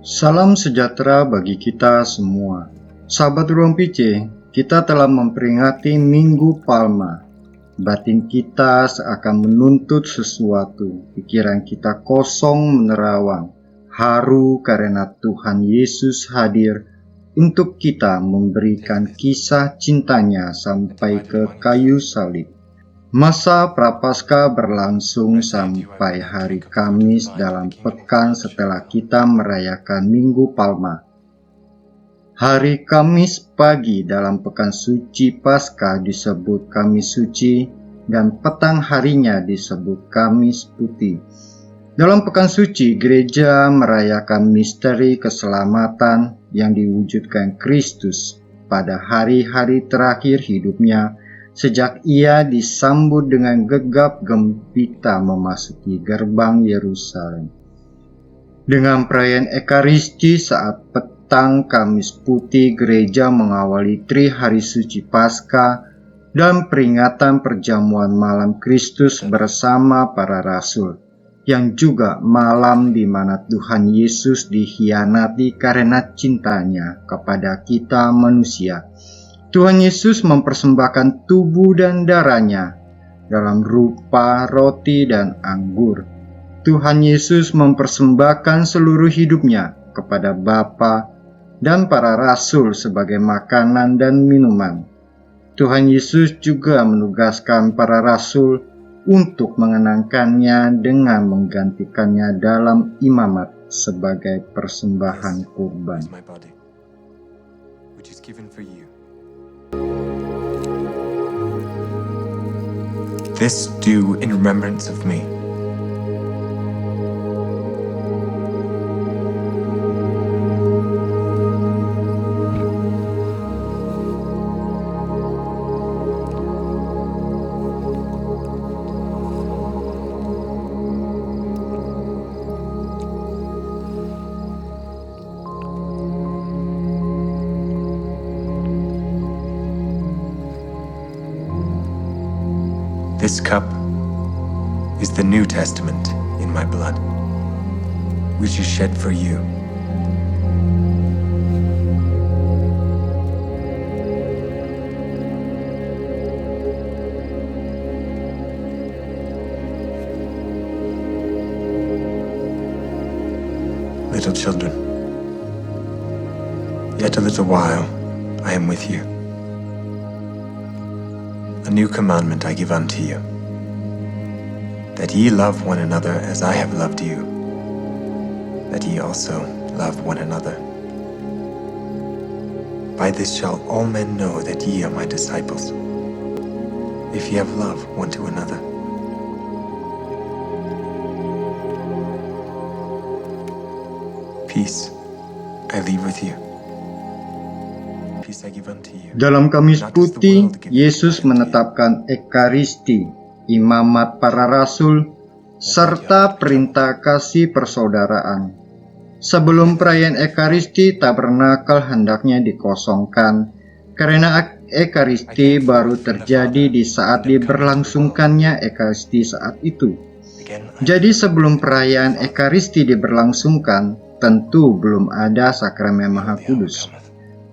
Salam sejahtera bagi kita semua. Sahabat Ruang PC, kita telah memperingati Minggu Palma. Batin kita seakan menuntut sesuatu, pikiran kita kosong menerawang, haru karena Tuhan Yesus hadir untuk kita memberikan kisah cintanya sampai ke kayu salib. Masa Prapaskah berlangsung sampai hari Kamis dalam pekan setelah kita merayakan Minggu Palma. Hari Kamis pagi dalam pekan suci Paskah disebut Kamis Suci dan petang harinya disebut Kamis Putih. Dalam pekan suci, gereja merayakan misteri keselamatan yang diwujudkan Kristus pada hari-hari terakhir hidupnya, sejak ia disambut dengan gegap gempita memasuki gerbang Yerusalem. Dengan perayaan Ekaristi saat petang Kamis Putih, gereja mengawali Tri Hari Suci Paskah dan peringatan perjamuan malam Kristus bersama para rasul, yang juga malam di mana Tuhan Yesus dikhianati karena cintanya kepada kita manusia. Tuhan Yesus mempersembahkan tubuh dan darahnya dalam rupa roti dan anggur. Tuhan Yesus mempersembahkan seluruh hidupnya kepada Bapa dan para rasul sebagai makanan dan minuman. Tuhan Yesus juga menugaskan para rasul untuk mengenangkannya dengan menggantikannya dalam imamat sebagai persembahan kurban. This do in remembrance of me. This cup is the New Testament in my blood, which is shed for you. Little children, yet a little while I am with you. A new commandment I give unto you, that ye love one another as I have loved you, that ye also love one another. By this shall all men know that ye are my disciples, if ye have love one to another. Peace I leave with you. Dalam Kamis Putih, Yesus menetapkan Ekaristi, imamat para rasul, serta perintah kasih persaudaraan. Sebelum perayaan Ekaristi, tabernakel hendaknya dikosongkan, karena Ekaristi baru terjadi di saat diberlangsungkannya Ekaristi saat itu. Jadi sebelum perayaan Ekaristi diberlangsungkan, tentu belum ada sakramen Maha Kudus.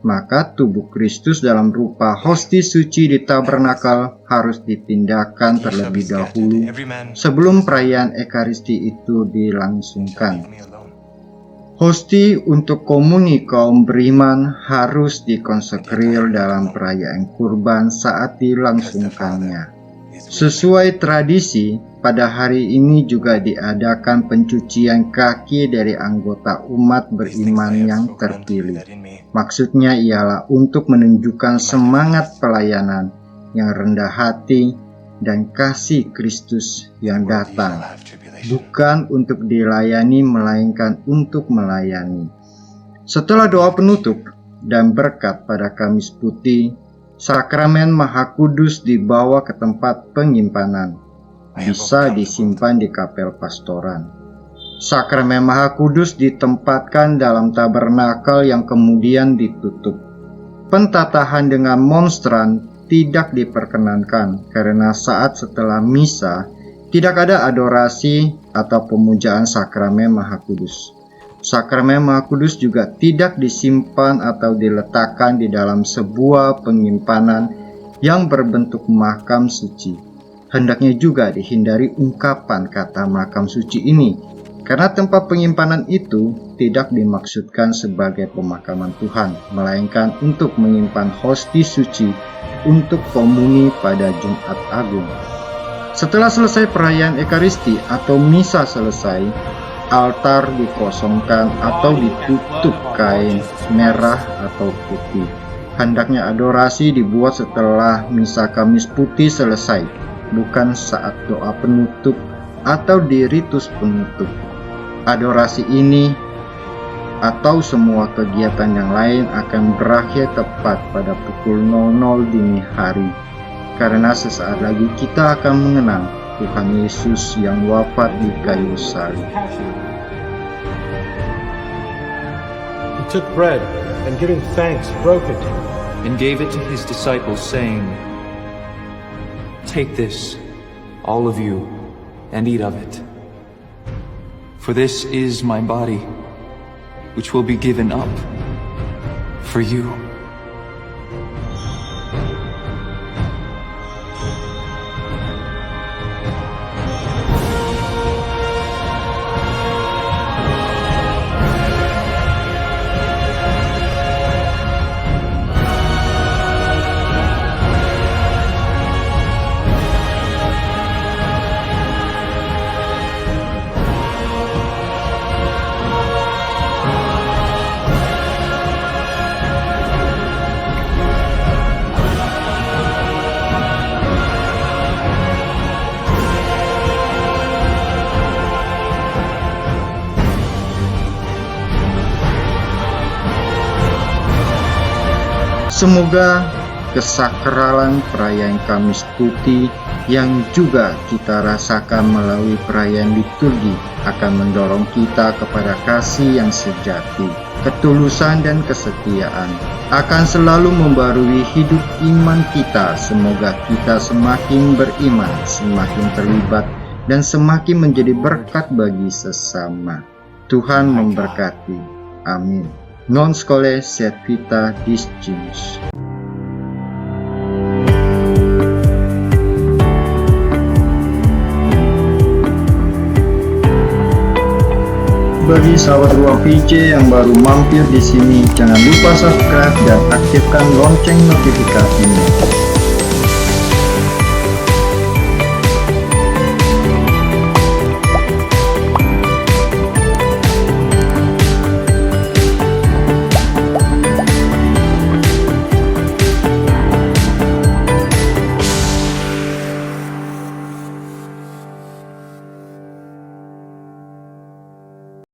Maka tubuh Kristus dalam rupa hosti suci di tabernakel harus dipindahkan terlebih dahulu sebelum perayaan Ekaristi itu dilangsungkan. Hosti untuk komuni kaum beriman harus dikonsekrir dalam perayaan kurban saat dilangsungkannya. Sesuai tradisi, pada hari ini juga diadakan pencucian kaki dari anggota umat beriman yang terpilih. Maksudnya ialah untuk menunjukkan semangat pelayanan yang rendah hati dan kasih Kristus yang datang, bukan untuk dilayani melainkan untuk melayani. Setelah doa penutup dan berkat pada Kamis Putih, sakramen Maha Kudus dibawa ke tempat penyimpanan, bisa disimpan di kapel pastoran. Sakramen Maha Kudus ditempatkan dalam tabernakel yang kemudian ditutup. Pentatahan dengan monstran tidak diperkenankan karena saat setelah misa tidak ada adorasi atau pemujaan sakramen Maha Kudus. Sakramen Maha Kudus juga tidak disimpan atau diletakkan di dalam sebuah penyimpanan yang berbentuk makam suci. Hendaknya juga dihindari ungkapan kata makam suci ini, karena tempat penyimpanan itu tidak dimaksudkan sebagai pemakaman Tuhan, melainkan untuk menyimpan hosti suci untuk komuni pada Jumat Agung. Setelah selesai perayaan Ekaristi atau misa selesai, altar dikosongkan atau ditutup kain merah atau putih. Hendaknya adorasi dibuat setelah misa Kamis Putih selesai, bukan saat doa penutup atau di ritus penutup. Adorasi ini atau semua kegiatan yang lain akan berakhir tepat pada pukul 00 dini hari, karena sesaat lagi kita akan mengenang Tuhan Yesus yang wafat di kayu salib. He took bread and giving thanks broke it and gave it to his disciples, saying, "Take this, all of you, and eat of it. For this is my body, which will be given up for you." Semoga kesakralan perayaan Kamis Putih yang juga kita rasakan melalui perayaan liturgi akan mendorong kita kepada kasih yang sejati, ketulusan dan kesetiaan, akan selalu membarui hidup iman kita. Semoga kita semakin beriman, semakin terlibat, dan semakin menjadi berkat bagi sesama. Tuhan memberkati. Amin. Non scole sed vita discimus. Bagi sahabat Ruang PJ yang baru mampir di sini, jangan lupa subscribe dan aktifkan lonceng notifikasinya.